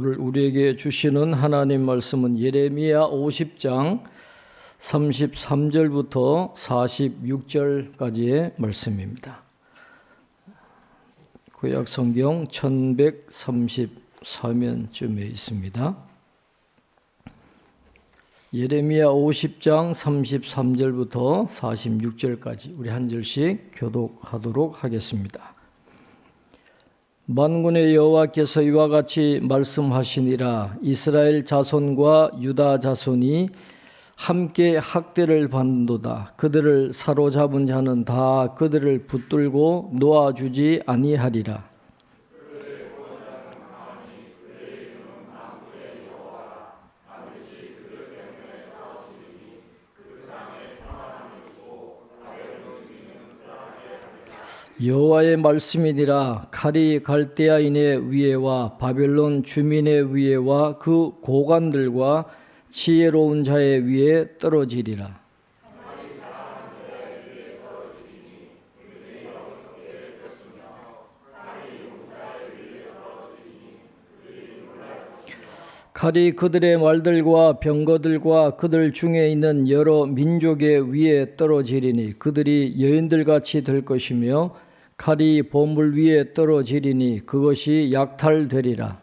오늘 우리에게 주시는 하나님 말씀은 예레미야 50장 33절부터 46절까지의 말씀입니다. 구약 성경 1134면쯤에 있습니다. 예레미야 50장 33절부터 46절까지 우리 한 절씩 교독하도록 하겠습니다. 만군의 여호와께서 이와 같이 말씀하시니라. 이스라엘 자손과 유다 자손이 함께 학대를 받는도다. 그들을 사로잡은 자는 다 그들을 붙들고 놓아주지 아니하리라. 여호와의 말씀이니라. 칼이 갈대아인의 위에와 바벨론 주민의 위에와 그 고관들과 지혜로운 자의 위에 떨어지리라. 칼이 그들의 말들과 병거들과 그들 중에 있는 여러 민족의 위에 떨어지리니 그들이 여인들같이 될 것이며 칼이 보물 위에 떨어지리니 그것이 약탈되리라.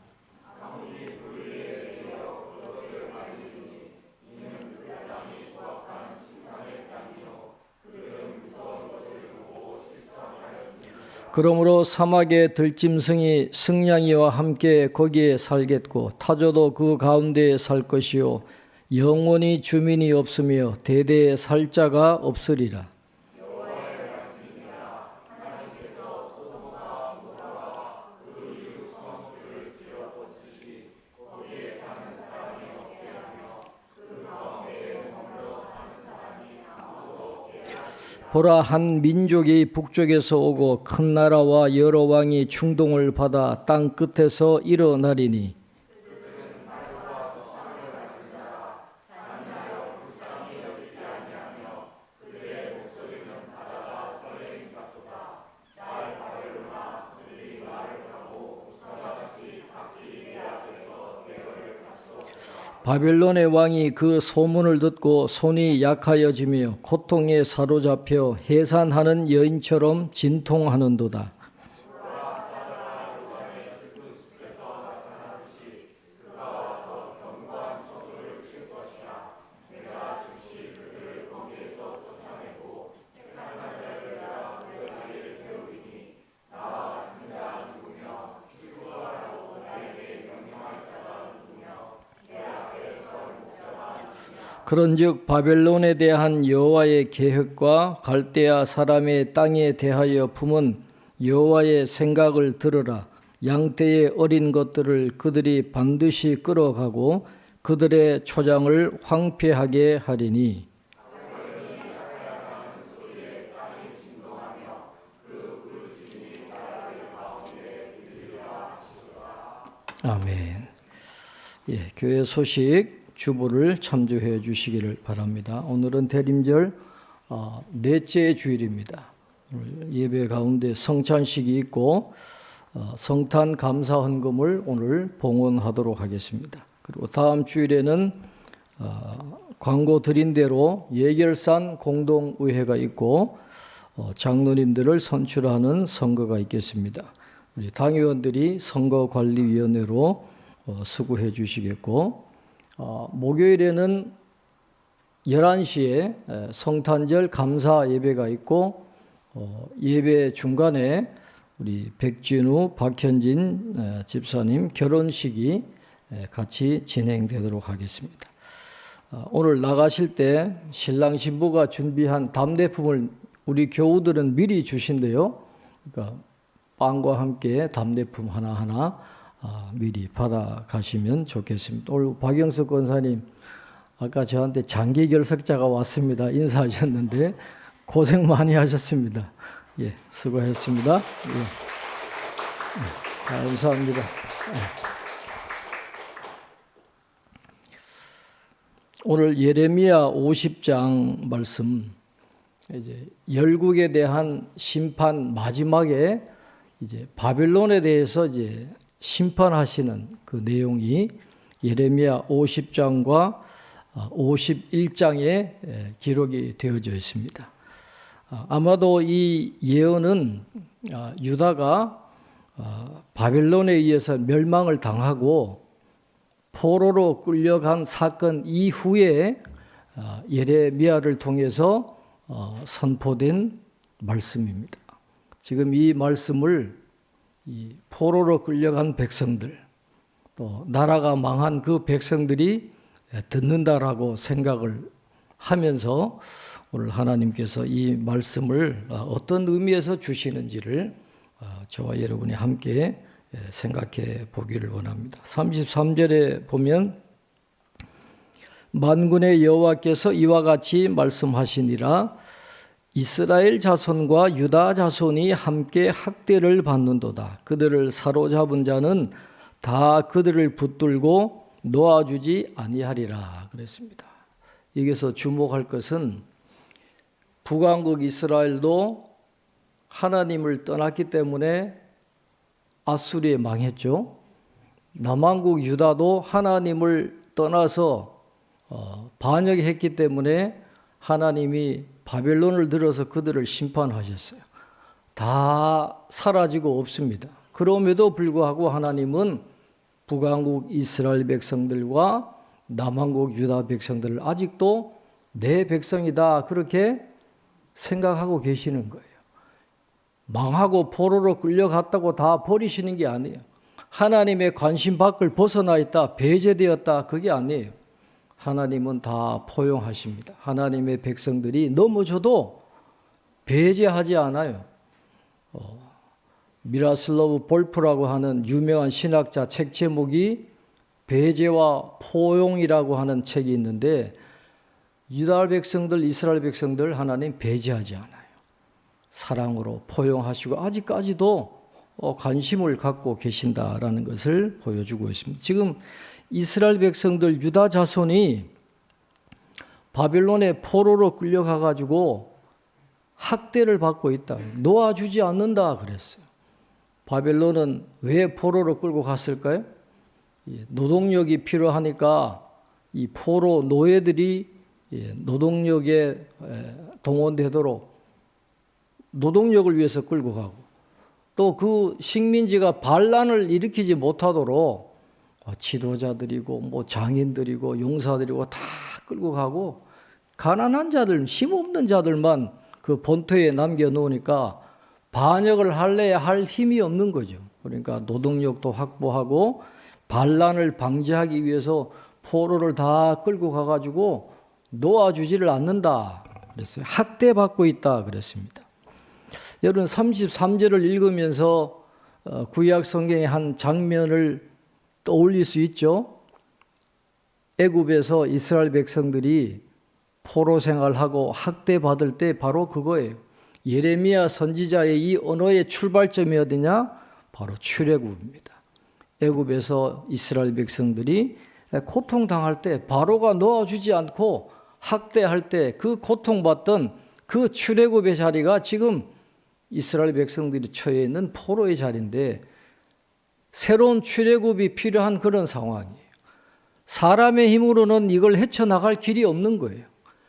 그러므로 사막의 들짐승이 승냥이와 함께 거기에 살겠고 타조도 그 가운데에 살 것이요 영원히 주민이 없으며 대대에 살 자가 없으리라. 보라, 한 민족이 북쪽에서 오고 큰 나라와 여러 왕이 충동을 받아 땅 끝에서 일어나리니 바벨론의 왕이 그 소문을 듣고 손이 약하여지며 고통에 사로잡혀 해산하는 여인처럼 진통하는도다. 그런즉 바벨론에 대한 여호와의 계획과 갈대아 사람의 땅에 대하여 품은 여호와의 생각을 들으라. 양떼의 어린 것들을 그들이 반드시 끌어가고 그들의 초장을 황폐하게 하리니 아멘. 교회 소식 주보를 참조해 주시기를 바랍니다. 오늘은 대림절 넷째 주일입니다. 예배 가운데 성찬식이 있고 성탄 감사 헌금을 오늘 봉헌하도록 하겠습니다. 그리고 다음 주일에는 광고 드린 대로 예결산 공동의회가 있고 장로님들을 선출하는 선거가 있겠습니다. 우리 당의원들이 선거관리위원회로 수고해 주시겠고 목요일에는 11시에 성탄절 감사 예배가 있고 예배 중간에 우리 백진우, 박현진 집사님 결혼식이 같이 진행되도록 하겠습니다. 오늘 나가실 때 신랑 신부가 준비한 답례품을 우리 교우들은 미리 주신대요. 그러니까 빵과 함께 답례품 하나하나 미리 받아가시면 좋겠습니다. 오늘 박영석 권사님 아까 저한테 장기 결석자가 왔습니다. 인사하셨는데 고생 많이 하셨습니다. 수고했습니다. 감사합니다. 오늘 예레미야 50장 말씀, 이제 열국에 대한 심판 마지막에 이제 바벨론에 대해서 이제 심판하시는 그 내용이 예레미야 50장과 51장에 기록이 되어져 있습니다. 아마도 이 예언은 유다가 바벨론에 의해서 멸망을 당하고 포로로 끌려간 사건 이후에 예레미야를 통해서 선포된 말씀입니다. 지금 이 말씀을 이 포로로 끌려간 백성들, 또 나라가 망한 그 백성들이 듣는다라고 생각을 하면서 오늘 하나님께서 이 말씀을 어떤 의미에서 주시는지를 저와 여러분이 함께 생각해 보기를 원합니다. 33절에 보면 만군의 여호와께서 이와 같이 말씀하시니라. 이스라엘 자손과 유다 자손이 함께 학대를 받는도다. 그들을 사로잡은 자는 다 그들을 붙들고 놓아주지 아니하리라 그랬습니다. 여기서 주목할 것은 북왕국 이스라엘도 하나님을 떠났기 때문에 아수리에 망했죠. 남왕국 유다도 하나님을 떠나서 반역했기 때문에 하나님이 바벨론을 들어서 그들을 심판하셨어요. 다 사라지고 없습니다. 그럼에도 불구하고 하나님은 북왕국 이스라엘 백성들과 남왕국 유다 백성들을 아직도 내 백성이다 그렇게 생각하고 계시는 거예요. 망하고 포로로 끌려갔다고 다 버리시는 게 아니에요. 하나님의 관심 밖을 벗어나 있다, 배제되었다 그게 아니에요. 하나님은 다 포용하십니다. 하나님의 백성들이 넘어져도 배제하지 않아요. 미라슬로브 볼프라고 하는 유명한 신학자 책 제목이 배제와 포용이라고 하는 책이 있는데 유다 백성들, 이스라엘 백성들 하나님 배제하지 않아요. 사랑으로 포용하시고 아직까지도 관심을 갖고 계신다라는 것을 보여주고 있습니다. 지금 이스라엘 백성들 유다 자손이 바벨론의 포로로 끌려가 가지고 학대를 받고 있다. 놓아주지 않는다 그랬어요. 바벨론은 왜 포로로 끌고 갔을까요? 노동력이 필요하니까 이 포로 노예들이 노동력에 동원되도록 노동력을 위해서 끌고 가고 또 그 식민지가 반란을 일으키지 못하도록 지도자들이고 뭐 장인들이고 용사들이고 다 끌고 가고 가난한 자들, 힘없는 자들만 그 본토에 남겨놓으니까 반역을 할래야 할 힘이 없는 거죠. 그러니까 노동력도 확보하고 반란을 방지하기 위해서 포로를 다 끌고 가가지고 놓아주지를 않는다 그랬어요. 학대받고 있다 그랬습니다. 여러분 33절을 읽으면서 구약 성경의 한 장면을 떠올릴 수 있죠. 애굽에서 이스라엘 백성들이 포로 생활하고 학대받을 때 바로 그거예요. 예레미야 선지자의 이 언어의 출발점이 어디냐? 바로 출애굽입니다. 애굽에서 이스라엘 백성들이 고통당할 때 바로가 놓아주지 않고 학대할 때 그 고통받던 그 출애굽의 자리가 지금 이스라엘 백성들이 처해 있는 포로의 자리인데 새로운 출애굽이 필요한 그런 상황이에요. 사람의 힘으로는 이걸 헤쳐나갈 길이 없는 거예요.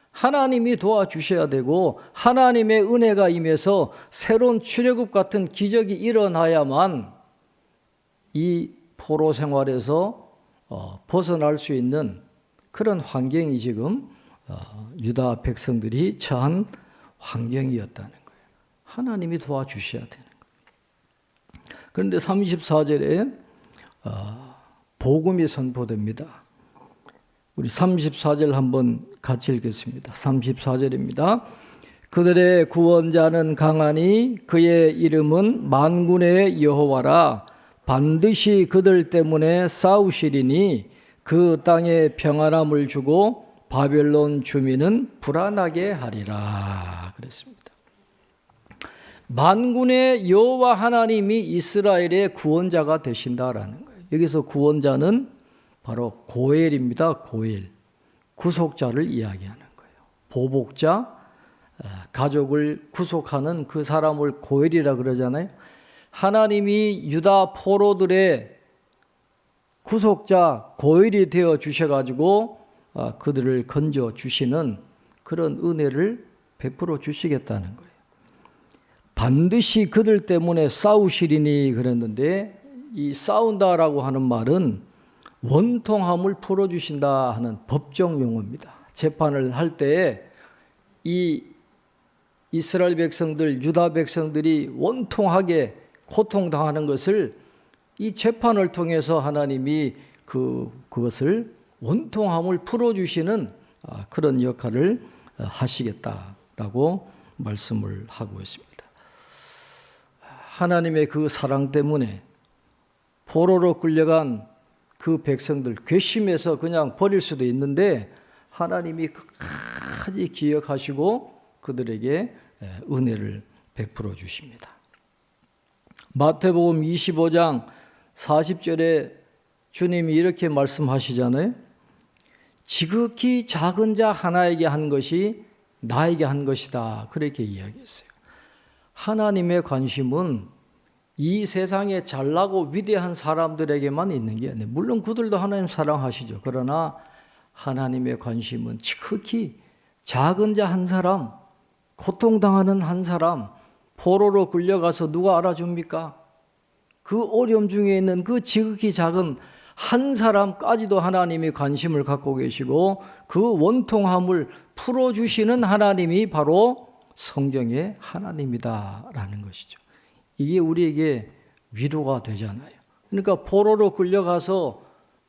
하나님이 도와주셔야 되고 하나님의 은혜가 임해서 새로운 출애굽 같은 기적이 일어나야만 이 포로 생활에서 벗어날 수 있는 그런 환경이 지금 유다 백성들이 처한 환경이었다는 거예요. 하나님이 도와주셔야 되는 거예요. 그런데 34절에 복음이 선포됩니다. 우리 34절 한번 같이 읽겠습니다. 34절입니다. 그들의 구원자는 강하니 그의 이름은 만군의 여호와라. 반드시 그들 때문에 싸우시리니 그 땅에 평안함을 주고 바벨론 주민은 불안하게 하리라 그랬습니다. 만군의 여호와 하나님이 이스라엘의 구원자가 되신다라는 거예요. 여기서 구원자는 바로 고엘입니다. 고엘. 구속자를 이야기하는 거예요. 보복자, 가족을 구속하는 그 사람을 고엘이라 그러잖아요. 하나님이 유다 포로들의 구속자 고일이 되어 주셔가지고 그들을 건져 주시는 그런 은혜를 베풀어 주시겠다는 거예요. 반드시 그들 때문에 싸우시리니 그랬는데, 이 싸운다라고 하는 말은 원통함을 풀어주신다 하는 법정 용어입니다. 재판을 할 때에 이 이스라엘 백성들, 유다 백성들이 원통하게 고통당하는 것을 이 재판을 통해서 하나님이 그것을 원통함을 풀어주시는 그런 역할을 하시겠다라고 말씀을 하고 있습니다. 하나님의 그 사랑 때문에 포로로 끌려간 그 백성들 괘씸해서 그냥 버릴 수도 있는데 하나님이 끝까지 기억하시고 그들에게 은혜를 베풀어 주십니다. 마태복음 25장 40절에 주님이 이렇게 말씀하시잖아요. 지극히 작은 자 하나에게 한 것이 나에게 한 것이다. 그렇게 이야기했어요. 하나님의 관심은 이 세상에 잘나고 위대한 사람들에게만 있는 게 아니에요. 물론 그들도 하나님 사랑하시죠. 그러나 하나님의 관심은 지극히 작은 자 한 사람, 고통당하는 한 사람, 포로로 끌려가서 누가 알아줍니까? 그 어려움 중에 있는 그 지극히 작은 한 사람까지도 하나님이 관심을 갖고 계시고 그 원통함을 풀어주시는 하나님이 바로 성경의 하나님이다라는 것이죠. 이게 우리에게 위로가 되잖아요. 그러니까 포로로 끌려가서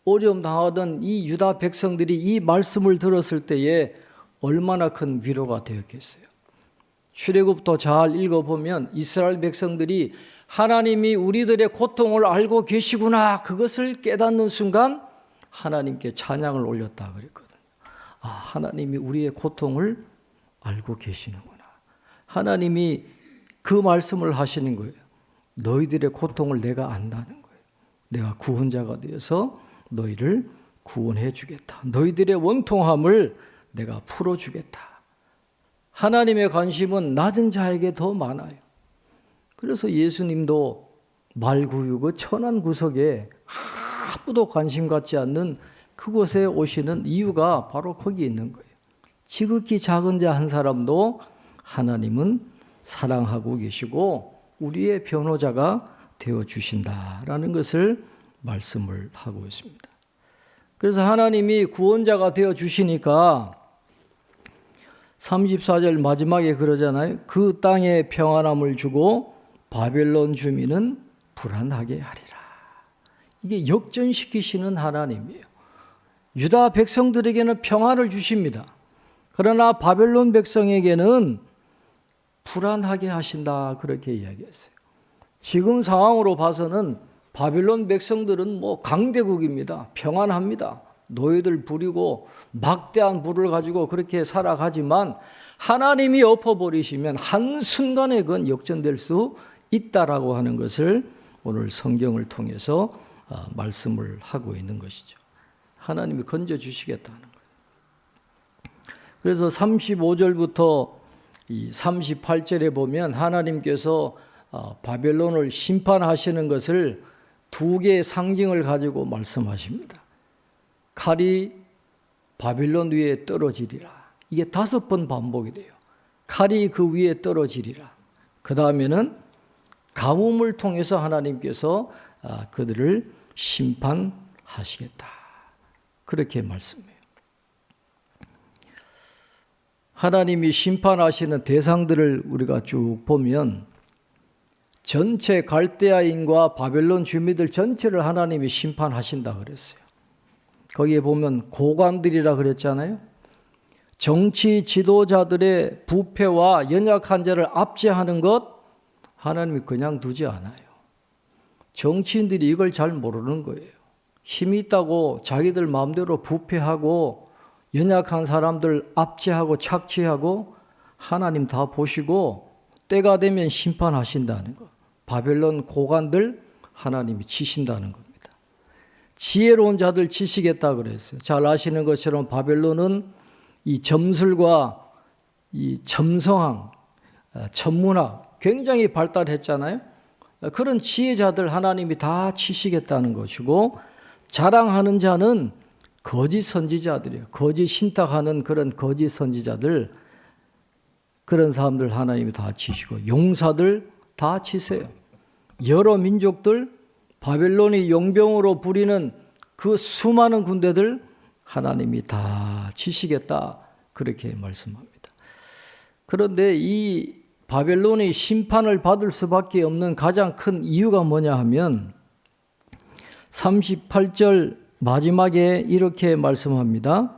어려움 당하던 이 유다 백성들이 이 말씀을 들었을 때에 얼마나 큰 위로가 되었겠어요. 출애굽부터 잘 읽어보면 이스라엘 백성들이 하나님이 우리들의 고통을 알고 계시구나, 그것을 깨닫는 순간 하나님께 찬양을 올렸다 그랬거든요. 하나님이 우리의 고통을 알고 계시는구나. 하나님이 그 말씀을 하시는 거예요. 너희들의 고통을 내가 안다는 거예요. 내가 구원자가 되어서 너희를 구원해 주겠다. 너희들의 원통함을 내가 풀어주겠다. 하나님의 관심은 낮은 자에게 더 많아요. 그래서 예수님도 말구유 그 천안 구석에 아무도 관심 갖지 않는 그곳에 오시는 이유가 바로 거기 있는 거예요. 지극히 작은 자 한 사람도 하나님은 사랑하고 계시고 우리의 변호자가 되어주신다라는 것을 말씀을 하고 있습니다. 그래서 하나님이 구원자가 되어주시니까 34절 마지막에 그러잖아요. 그 땅에 평안함을 주고 바벨론 주민은 불안하게 하리라. 이게 역전시키시는 하나님이에요. 유다 백성들에게는 평안을 주십니다. 그러나 바벨론 백성에게는 불안하게 하신다, 그렇게 이야기했어요. 지금 상황으로 봐서는 바벨론 백성들은 강대국입니다. 평안합니다. 노예들 부리고 막대한 부를 가지고 그렇게 살아가지만 하나님이 엎어버리시면 한순간에 그건 역전될 수 있다라고 하는 것을 오늘 성경을 통해서 말씀을 하고 있는 것이죠. 하나님이 건져주시겠다는 거예요. 그래서 35절부터 이 38절에 보면 하나님께서 바벨론을 심판하시는 것을 두 개의 상징을 가지고 말씀하십니다. 칼이 바벨론 위에 떨어지리라. 이게 5번 반복이 돼요. 칼이 그 위에 떨어지리라. 그 다음에는 가뭄을 통해서 하나님께서 그들을 심판하시겠다. 그렇게 말씀해요. 하나님이 심판하시는 대상들을 우리가 쭉 보면 전체 갈대아인과 바벨론 주민들 전체를 하나님이 심판하신다 그랬어요. 거기에 보면 고관들이라 그랬잖아요. 정치 지도자들의 부패와 연약한 자를 압제하는 것 하나님이 그냥 두지 않아요. 정치인들이 이걸 잘 모르는 거예요. 힘이 있다고 자기들 마음대로 부패하고 연약한 사람들 압제하고 착취하고 하나님 다 보시고 때가 되면 심판하신다는 거. 바벨론 고관들 하나님이 치신다는 겁니다. 지혜로운 자들 치시겠다 그랬어요. 잘 아시는 것처럼 바벨론은 이 점술과 이 점성학, 천문학 굉장히 발달했잖아요. 그런 지혜자들 하나님이 다 치시겠다는 것이고 자랑하는 자는 거짓 선지자들이에요. 거짓 신탁하는 그런 거짓 선지자들, 그런 사람들 하나님이 다 치시고 용사들 다 치세요. 여러 민족들, 바벨론이 용병으로 부리는 그 수많은 군대들 하나님이 다 치시겠다, 그렇게 말씀합니다. 그런데 이 바벨론이 심판을 받을 수밖에 없는 가장 큰 이유가 뭐냐 하면 38절 마지막에 이렇게 말씀합니다.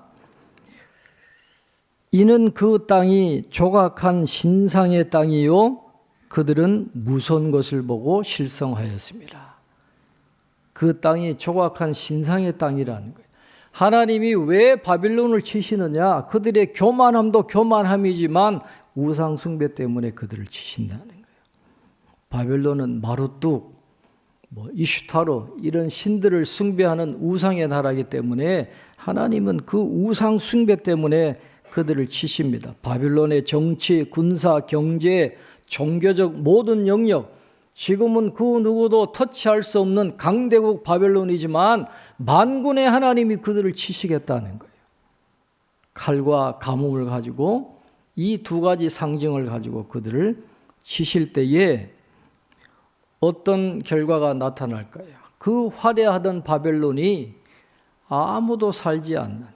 이는 그 땅이 조각한 신상의 땅이요 그들은 무서운 것을 보고 실성하였습니다. 그 땅이 조각한 신상의 땅이라는 거예요. 하나님이 왜 바빌론을 치시느냐? 그들의 교만함도 교만함이지만 우상 숭배 때문에 그들을 치신다는 거예요. 바벨론은 마루뚝, 이슈타로 이런 신들을 숭배하는 우상의 나라이기 때문에 하나님은 그 우상 숭배 때문에 그들을 치십니다. 바빌론의 정치, 군사, 경제, 종교적 모든 영역, 지금은 그 누구도 터치할 수 없는 강대국 바벨론이지만 만군의 하나님이 그들을 치시겠다는 거예요. 칼과 가뭄을 가지고 이 두 가지 상징을 가지고 그들을 치실 때에 어떤 결과가 나타날까요? 그 화려하던 바벨론이 아무도 살지 않는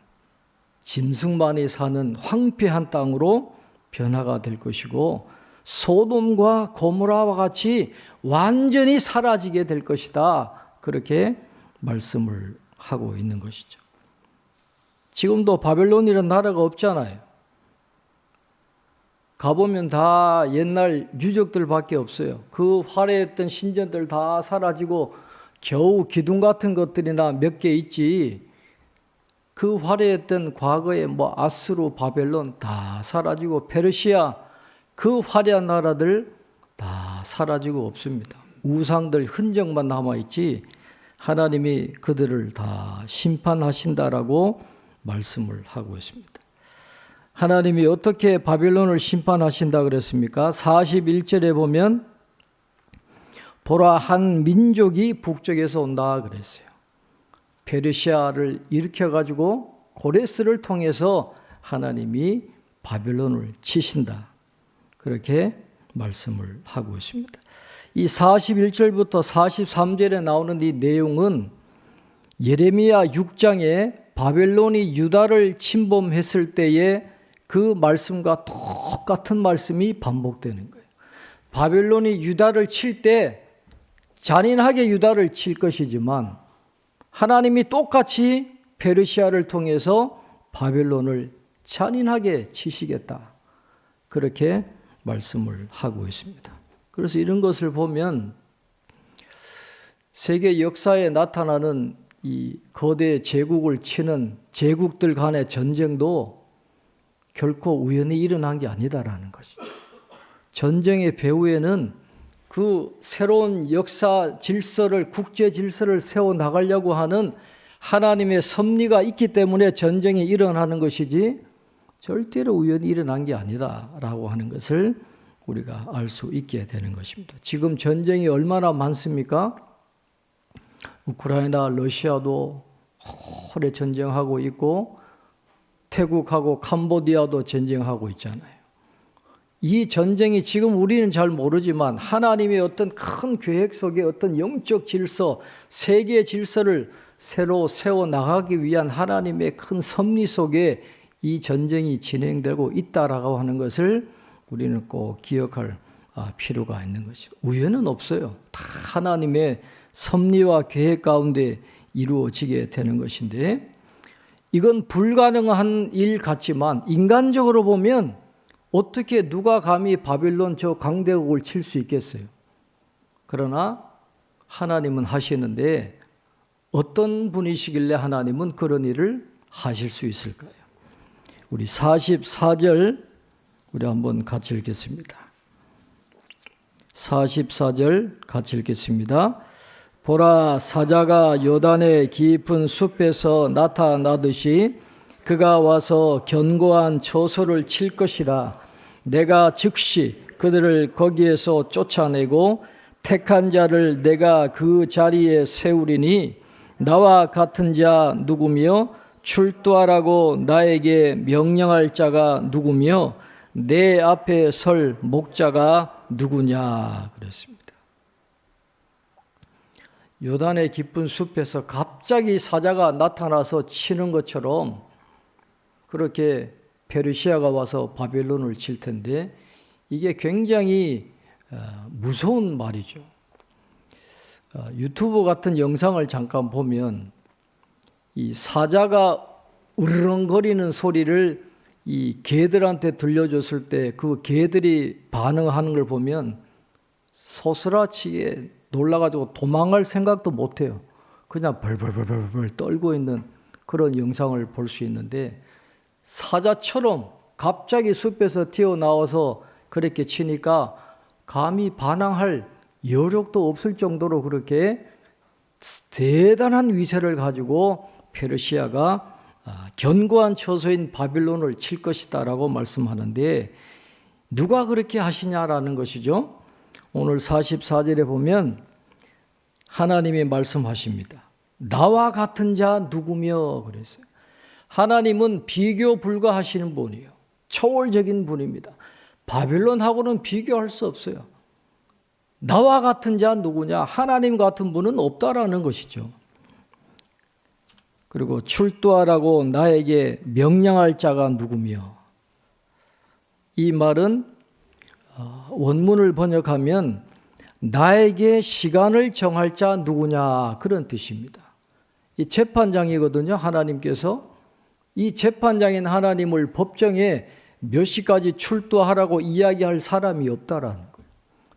짐승만이 사는 황폐한 땅으로 변화가 될 것이고 소돔과 고모라와 같이 완전히 사라지게 될 것이다, 그렇게 말씀을 하고 있는 것이죠. 지금도 바벨론이라는 나라가 없잖아요. 가보면 다 옛날 유적들밖에 없어요. 그 화려했던 신전들 다 사라지고 겨우 기둥 같은 것들이나 몇 개 있지, 그 화려했던 과거의 아수르, 바벨론 다 사라지고 페르시아 그 화려한 나라들 다 사라지고 없습니다. 우상들 흔적만 남아있지 하나님이 그들을 다 심판하신다라고 말씀을 하고 있습니다. 하나님이 어떻게 바빌론을 심판하신다 그랬습니까? 41절에 보면 보라 한 민족이 북쪽에서 온다 그랬어요. 페르시아를 일으켜가지고 고레스를 통해서 하나님이 바빌론을 치신다, 그렇게 말씀을 하고 있습니다. 이 41절부터 43절에 나오는 이 내용은 예레미야 6장에 바벨론이 유다를 침범했을 때에 그 말씀과 똑같은 말씀이 반복되는 거예요. 바벨론이 유다를 칠 때 잔인하게 유다를 칠 것이지만 하나님이 똑같이 페르시아를 통해서 바벨론을 잔인하게 치시겠다, 그렇게 말씀을 하고 있습니다. 그래서 이런 것을 보면 세계 역사에 나타나는 이 거대 제국을 치는 제국들 간의 전쟁도 결코 우연히 일어난 게 아니다라는 것이죠. 전쟁의 배후에는 그 새로운 역사 질서를, 국제 질서를 세워나가려고 하는 하나님의 섭리가 있기 때문에 전쟁이 일어나는 것이지 절대로 우연히 일어난 게 아니다라고 하는 것을 우리가 알 수 있게 되는 것입니다. 지금 전쟁이 얼마나 많습니까? 우크라이나, 러시아도 오래 전쟁하고 있고 태국하고 캄보디아도 전쟁하고 있잖아요. 이 전쟁이 지금 우리는 잘 모르지만 하나님의 어떤 큰 계획 속에 어떤 영적 질서, 세계 질서를 새로 세워나가기 위한 하나님의 큰 섭리 속에 이 전쟁이 진행되고 있다라고 하는 것을 우리는 꼭 기억할 필요가 있는 것이죠. 우연은 없어요. 다 하나님의 섭리와 계획 가운데 이루어지게 되는 것인데 이건 불가능한 일 같지만 인간적으로 보면 어떻게 누가 감히 바빌론 저 강대국을 칠 수 있겠어요? 그러나 하나님은 하시는데 어떤 분이시길래 하나님은 그런 일을 하실 수 있을까요? 우리 44절 우리 한번 같이 읽겠습니다. 44절 같이 읽겠습니다. 보라, 사자가 요단의 깊은 숲에서 나타나듯이 그가 와서 견고한 처소를 칠 것이라. 내가 즉시 그들을 거기에서 쫓아내고 택한 자를 내가 그 자리에 세우리니 나와 같은 자 누구며 출두하라고 나에게 명령할 자가 누구며 내 앞에 설 목자가 누구냐 그랬습니다. 요단의 깊은 숲에서 갑자기 사자가 나타나서 치는 것처럼 그렇게 페르시아가 와서 바벨론을 칠 텐데 이게 굉장히 무서운 말이죠. 유튜브 같은 영상을 잠깐 보면 이 사자가 으르렁거리는 소리를 이 개들한테 들려줬을 때 그 개들이 반응하는 걸 보면 소스라치게 놀라가지고 도망갈 생각도 못해요. 그냥 벌벌벌벌 떨고 있는 그런 영상을 볼 수 있는데 사자처럼 갑자기 숲에서 튀어나와서 그렇게 치니까 감히 반항할 여력도 없을 정도로 그렇게 대단한 위세를 가지고 페르시아가 견고한 처소인 바빌론을 칠 것이다라고 말씀하는데 누가 그렇게 하시냐라는 것이죠. 오늘 44절에 보면 하나님이 말씀하십니다. 나와 같은 자 누구며 그랬어요. 하나님은 비교 불가하시는 분이에요. 초월적인 분입니다. 바빌론하고는 비교할 수 없어요. 나와 같은 자 누구냐? 하나님 같은 분은 없다라는 것이죠. 그리고 출두하라고 나에게 명령할 자가 누구며 이 말은 원문을 번역하면 나에게 시간을 정할 자 누구냐 그런 뜻입니다. 이 재판장이거든요. 하나님께서 이 재판장인 하나님을 법정에 몇 시까지 출두하라고 이야기할 사람이 없다라는 거예요.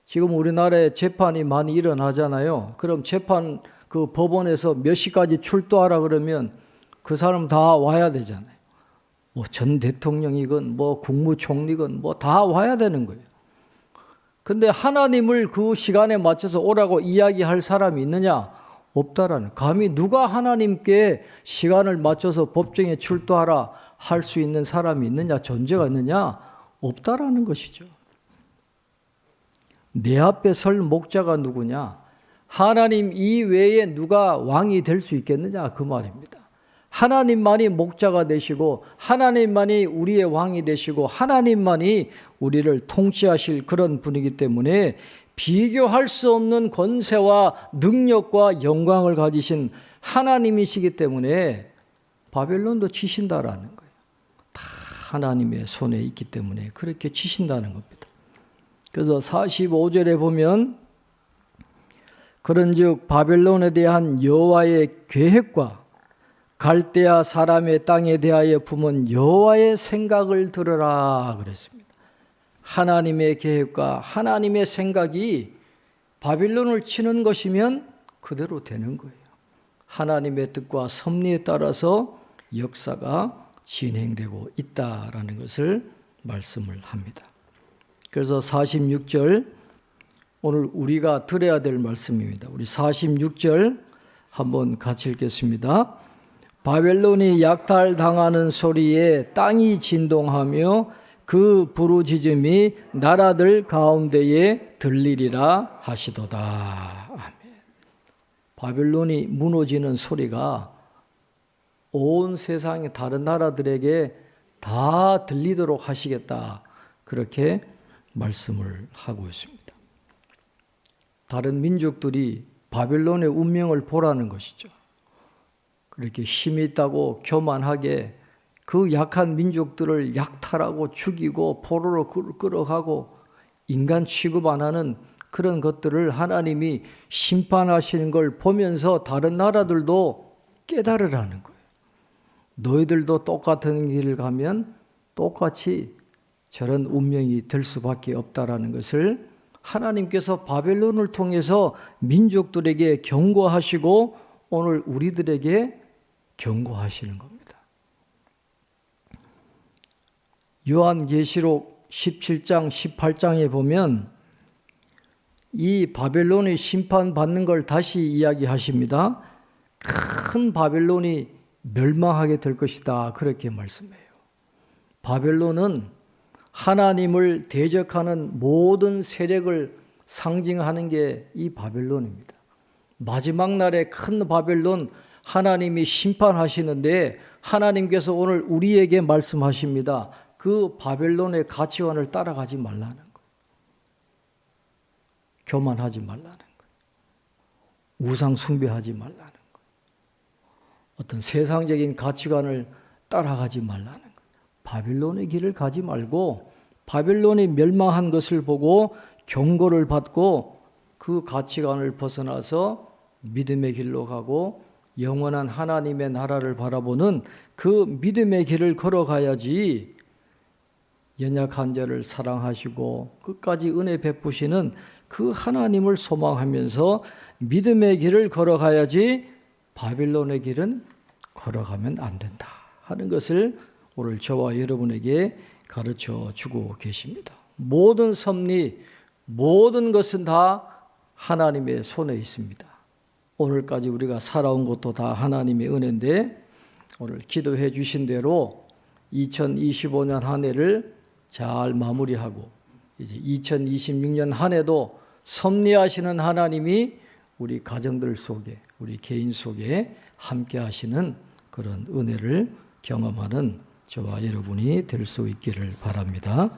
지금 우리나라에 재판이 많이 일어나잖아요. 그럼 재판 그 법원에서 몇 시까지 출두하라 그러면 그 사람 다 와야 되잖아요. 뭐 전 대통령이건 뭐 국무총리건 뭐 다 와야 되는 거예요. 근데 하나님을 그 시간에 맞춰서 오라고 이야기할 사람이 있느냐? 없다라는. 감히 누가 하나님께 시간을 맞춰서 법정에 출두하라 할 수 있는 사람이 있느냐? 존재가 있느냐? 없다라는 것이죠. 내 앞에 설 목자가 누구냐? 하나님 이외에 누가 왕이 될 수 있겠느냐? 그 말입니다. 하나님만이 목자가 되시고 하나님만이 우리의 왕이 되시고 하나님만이 우리를 통치하실 그런 분이기 때문에 비교할 수 없는 권세와 능력과 영광을 가지신 하나님이시기 때문에 바벨론도 치신다라는 거예요. 다 하나님의 손에 있기 때문에 그렇게 치신다는 겁니다. 그래서 45절에 보면 그런즉 바벨론에 대한 여호와의 계획과 갈대아 사람의 땅에 대하여 품은 여호와의 생각을 들으라 그랬습니다. 하나님의 계획과 하나님의 생각이 바빌론을 치는 것이면 그대로 되는 거예요. 하나님의 뜻과 섭리에 따라서 역사가 진행되고 있다라는 것을 말씀을 합니다. 그래서 46절 오늘 우리가 들어야 될 말씀입니다. 우리 46절 한번 같이 읽겠습니다. 바벨론이 약탈당하는 소리에 땅이 진동하며 그 부르짖음이 나라들 가운데에 들리리라 하시도다. 아멘. 바벨론이 무너지는 소리가 온 세상의 다른 나라들에게 다 들리도록 하시겠다. 그렇게 말씀을 하고 있습니다. 다른 민족들이 바벨론의 운명을 보라는 것이죠. 그렇게 힘이 있다고 교만하게 그 약한 민족들을 약탈하고 죽이고 포로로 끌어가고 인간 취급 안 하는 그런 것들을 하나님이 심판하시는 걸 보면서 다른 나라들도 깨달으라는 거예요. 너희들도 똑같은 길을 가면 똑같이 저런 운명이 될 수밖에 없다라는 것을 하나님께서 바벨론을 통해서 민족들에게 경고하시고 오늘 우리들에게 경고하시는 겁니다. 요한계시록 17장 18장에 보면 이 바벨론이 심판받는 걸 다시 이야기하십니다. 큰 바벨론이 멸망하게 될 것이다. 그렇게 말씀해요. 바벨론은 하나님을 대적하는 모든 세력을 상징하는 게 이 바벨론입니다. 마지막 날에 큰 바벨론 하나님이 심판하시는데 하나님께서 오늘 우리에게 말씀하십니다. 그 바벨론의 가치관을 따라가지 말라는 거예요. 교만하지 말라는 거예요. 우상 숭배하지 말라는 거예요. 어떤 세상적인 가치관을 따라가지 말라는 거예요. 바벨론의 길을 가지 말고 바벨론이 멸망한 것을 보고 경고를 받고 그 가치관을 벗어나서 믿음의 길로 가고 영원한 하나님의 나라를 바라보는 그 믿음의 길을 걸어가야지 연약한 자를 사랑하시고 끝까지 은혜 베푸시는 그 하나님을 소망하면서 믿음의 길을 걸어가야지 바빌론의 길은 걸어가면 안 된다 하는 것을 오늘 저와 여러분에게 가르쳐 주고 계십니다. 모든 섭리, 모든 것은 다 하나님의 손에 있습니다. 오늘까지 우리가 살아온 것도 다 하나님의 은혜인데 오늘 기도해 주신 대로 2025년 한 해를 잘 마무리하고 이제 2026년 한 해도 섭리하시는 하나님이 우리 가정들 속에 우리 개인 속에 함께 하시는 그런 은혜를 경험하는 저와 여러분이 될 수 있기를 바랍니다.